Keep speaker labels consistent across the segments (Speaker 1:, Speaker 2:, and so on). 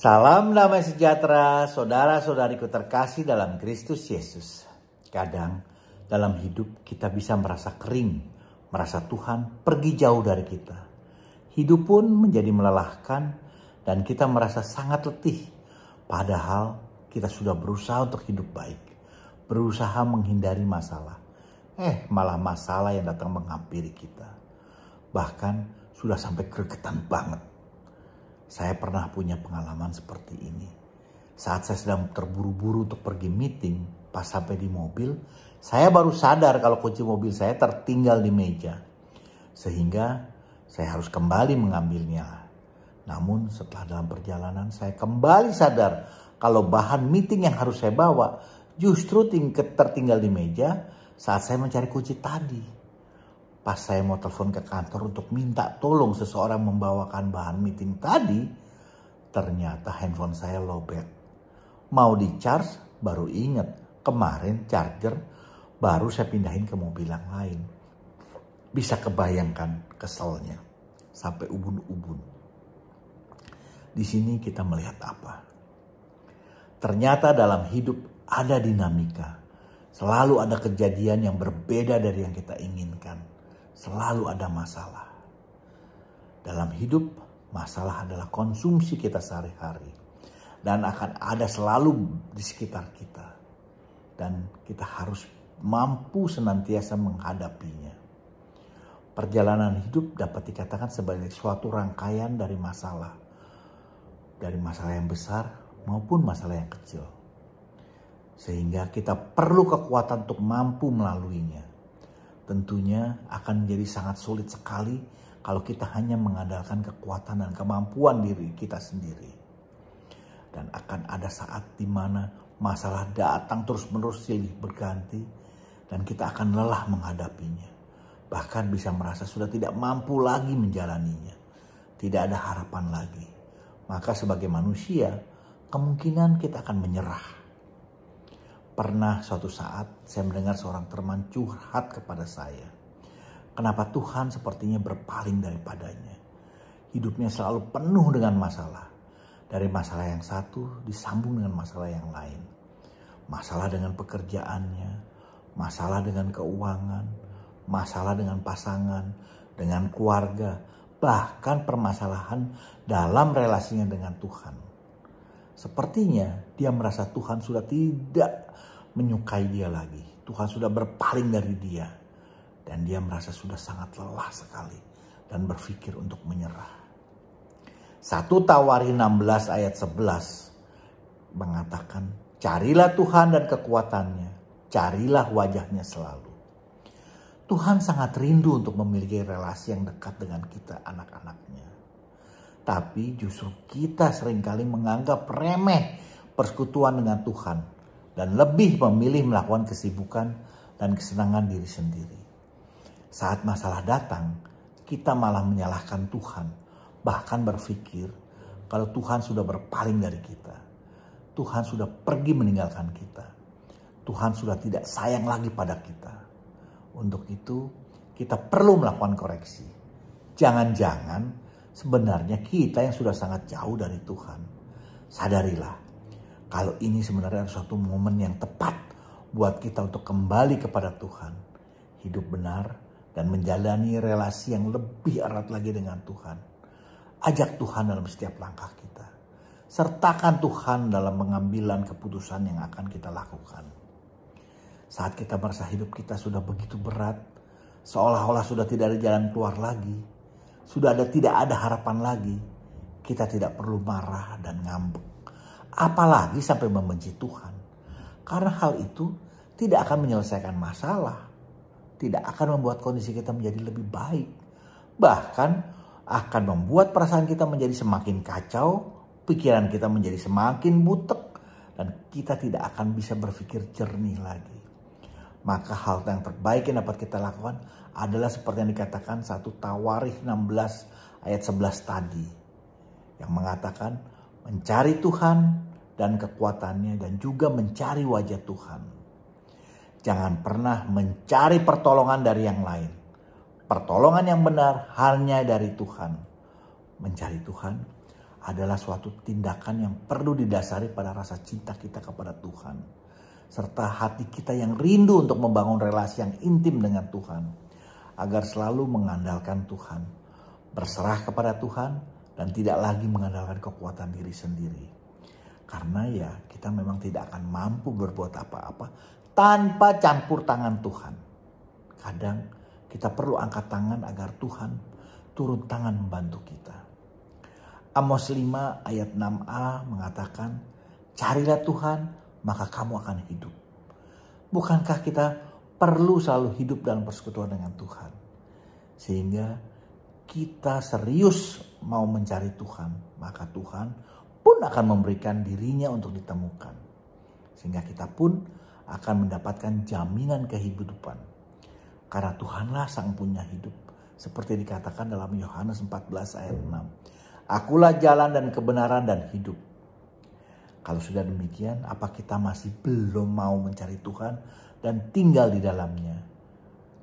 Speaker 1: Salam damai sejahtera, saudara-saudariku terkasih dalam Kristus Yesus. Kadang dalam hidup kita bisa merasa kering, merasa Tuhan pergi jauh dari kita. Hidup pun menjadi melelahkan dan kita merasa sangat letih. Padahal kita sudah berusaha untuk hidup baik, berusaha menghindari masalah. Malah masalah yang datang menghampiri kita. Bahkan sudah sampai gregetan banget. Saya pernah punya pengalaman seperti ini. Saat saya sedang terburu-buru untuk pergi meeting, pas sampai di mobil, saya baru sadar kalau kunci mobil saya tertinggal di meja. Sehingga saya harus kembali mengambilnya. Namun setelah dalam perjalanan saya kembali sadar kalau bahan meeting yang harus saya bawa justru tertinggal di meja saat saya mencari kunci tadi. Pas saya mau telepon ke kantor untuk minta tolong seseorang membawakan bahan meeting tadi, ternyata handphone saya lowbat. Mau di-charge, baru ingat kemarin charger baru saya pindahin ke mobil yang lain. Bisa kebayangkan keselnya sampai ubun-ubun. Di sini kita melihat apa? Ternyata dalam hidup ada dinamika. Selalu ada kejadian yang berbeda dari yang kita inginkan. Selalu ada masalah. Dalam hidup, masalah adalah konsumsi kita sehari-hari. Dan akan ada selalu di sekitar kita. Dan kita harus mampu senantiasa menghadapinya. Perjalanan hidup dapat dikatakan sebagai suatu rangkaian dari masalah. Dari masalah yang besar maupun masalah yang kecil. Sehingga kita perlu kekuatan untuk mampu melaluinya. Tentunya akan menjadi sangat sulit sekali kalau kita hanya mengandalkan kekuatan dan kemampuan diri kita sendiri. Dan akan ada saat di mana masalah datang terus-menerus silih berganti dan kita akan lelah menghadapinya. Bahkan bisa merasa sudah tidak mampu lagi menjalaninya. Tidak ada harapan lagi. Maka sebagai manusia, kemungkinan kita akan menyerah. Pernah suatu saat saya mendengar seorang teman curhat kepada saya. Kenapa Tuhan sepertinya berpaling daripadanya. Hidupnya selalu penuh dengan masalah. Dari masalah yang satu disambung dengan masalah yang lain. Masalah dengan pekerjaannya, masalah dengan keuangan, masalah dengan pasangan, dengan keluarga. Bahkan permasalahan dalam relasinya dengan Tuhan. Sepertinya dia merasa Tuhan sudah tidak menyukai dia lagi. Tuhan sudah berpaling dari dia. Dan dia merasa sudah sangat lelah sekali. Dan berpikir untuk menyerah. 1 Tawarin 16 ayat 11 mengatakan, carilah Tuhan dan kekuatannya. Carilah wajahnya selalu. Tuhan sangat rindu untuk memiliki relasi yang dekat dengan kita anak-anaknya. Tapi justru kita seringkali menganggap remeh persekutuan dengan Tuhan. Dan lebih memilih melakukan kesibukan dan kesenangan diri sendiri. Saat masalah datang, kita malah menyalahkan Tuhan. Bahkan berpikir kalau Tuhan sudah berpaling dari kita. Tuhan sudah pergi meninggalkan kita. Tuhan sudah tidak sayang lagi pada kita. Untuk itu kita perlu melakukan koreksi. Jangan-jangan sebenarnya kita yang sudah sangat jauh dari Tuhan. Sadarilah. Kalau ini sebenarnya adalah suatu momen yang tepat buat kita untuk kembali kepada Tuhan. Hidup benar dan menjalani relasi yang lebih erat lagi dengan Tuhan. Ajak Tuhan dalam setiap langkah kita. Sertakan Tuhan dalam pengambilan keputusan yang akan kita lakukan. Saat kita merasa hidup kita sudah begitu berat, seolah-olah sudah tidak ada jalan keluar lagi, tidak ada harapan lagi, kita tidak perlu marah dan ngambek. Apalagi sampai membenci Tuhan. Karena hal itu tidak akan menyelesaikan masalah. Tidak akan membuat kondisi kita menjadi lebih baik. Bahkan akan membuat perasaan kita menjadi semakin kacau. Pikiran kita menjadi semakin butek. Dan kita tidak akan bisa berpikir jernih lagi. Maka hal yang terbaik yang dapat kita lakukan adalah seperti yang dikatakan 1 Tawarikh 16 ayat 11 tadi. Yang mengatakan mencari Tuhan dan kekuatannya dan juga mencari wajah Tuhan. Jangan pernah mencari pertolongan dari yang lain. Pertolongan yang benar hanya dari Tuhan. Mencari Tuhan adalah suatu tindakan yang perlu didasari pada rasa cinta kita kepada Tuhan. Serta hati kita yang rindu untuk membangun relasi yang intim dengan Tuhan. Agar selalu mengandalkan Tuhan, berserah kepada Tuhan, dan tidak lagi mengandalkan kekuatan diri sendiri. Karena ya kita memang tidak akan mampu berbuat apa-apa tanpa campur tangan Tuhan. Kadang kita perlu angkat tangan agar Tuhan turun tangan membantu kita. Amos 5 ayat 6a mengatakan, carilah Tuhan maka kamu akan hidup. Bukankah kita perlu selalu hidup dalam persekutuan dengan Tuhan? Sehingga kita serius mau mencari Tuhan, maka Tuhan pun akan memberikan dirinya untuk ditemukan. Sehingga kita pun akan mendapatkan jaminan kehidupan. Karena Tuhanlah sang punya hidup. Seperti dikatakan dalam Yohanes 14 ayat 6. Akulah jalan dan kebenaran dan hidup. Kalau sudah demikian, apa kita masih belum mau mencari Tuhan dan tinggal di dalamnya?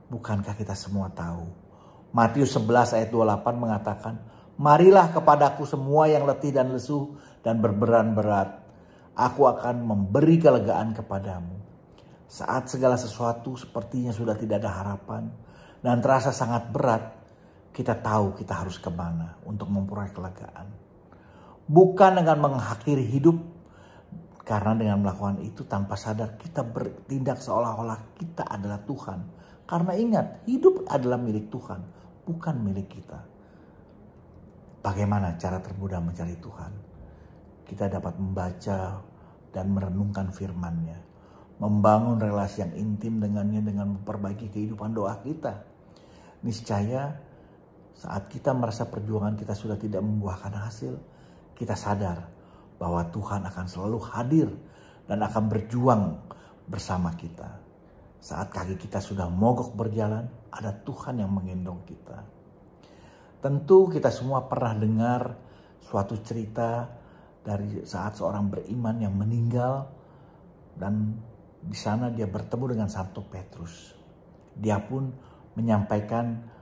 Speaker 1: Bukankah kita semua tahu? Matius 11 ayat 28 mengatakan, marilah kepadaku semua yang letih dan lesu dan berbeban-berat. Aku akan memberi kelegaan kepadamu. Saat segala sesuatu sepertinya sudah tidak ada harapan dan terasa sangat berat, kita tahu kita harus kemana untuk memperoleh kelegaan. Bukan dengan mengakhiri hidup, karena dengan melakukan itu tanpa sadar kita bertindak seolah-olah kita adalah Tuhan. Karena ingat, hidup adalah milik Tuhan, bukan milik kita. Bagaimana cara termudah mencari Tuhan? Kita dapat membaca dan merenungkan firman-Nya. Membangun relasi yang intim dengannya dengan memperbaiki kehidupan doa kita. Niscaya saat kita merasa perjuangan kita sudah tidak membuahkan hasil, kita sadar bahwa Tuhan akan selalu hadir dan akan berjuang bersama kita. Saat kaki kita sudah mogok berjalan, ada Tuhan yang menggendong kita. Tentu kita semua pernah dengar suatu cerita dari saat seorang beriman yang meninggal dan di sana dia bertemu dengan Santo Petrus. Dia pun menyampaikan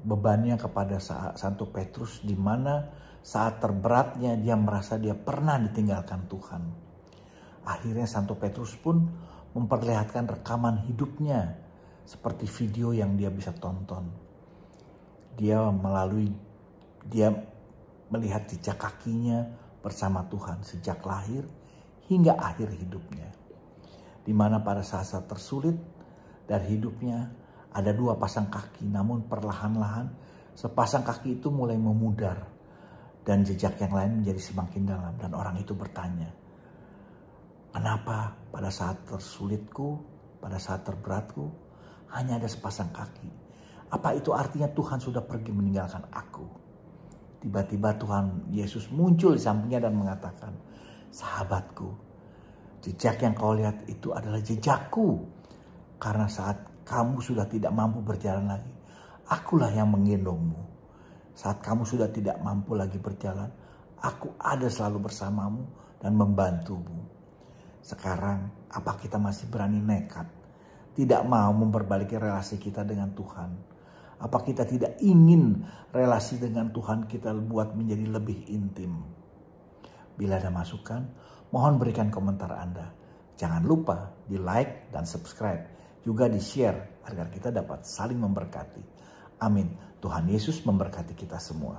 Speaker 1: bebannya kepada Santo Petrus, di mana saat terberatnya dia merasa dia pernah ditinggalkan Tuhan. Akhirnya Santo Petrus pun memperlihatkan rekaman hidupnya seperti video yang dia bisa tonton. Dia melihat jejak kakinya bersama Tuhan sejak lahir hingga akhir hidupnya. Di mana pada saat tersulit dari hidupnya ada dua pasang kaki, namun perlahan-lahan sepasang kaki itu mulai memudar dan jejak yang lain menjadi semakin dalam. Dan orang itu bertanya, kenapa pada saat tersulitku, pada saat terberatku hanya ada sepasang kaki? Apa itu artinya Tuhan sudah pergi meninggalkan aku? Tiba-tiba Tuhan Yesus muncul di sampingnya dan mengatakan, sahabatku, jejak yang kau lihat itu adalah jejakku. Karena saat kamu sudah tidak mampu berjalan lagi, akulah yang menggendongmu. Saat kamu sudah tidak mampu lagi berjalan, aku ada selalu bersamamu dan membantumu. Sekarang, apa kita masih berani nekat? Tidak mau memperbaiki relasi kita dengan Tuhan? Apa kita tidak ingin relasi dengan Tuhan kita buat menjadi lebih intim? Bila ada masukan, mohon berikan komentar Anda. Jangan lupa di like dan subscribe. Juga di-share agar kita dapat saling memberkati. Amin. Tuhan Yesus memberkati kita semua.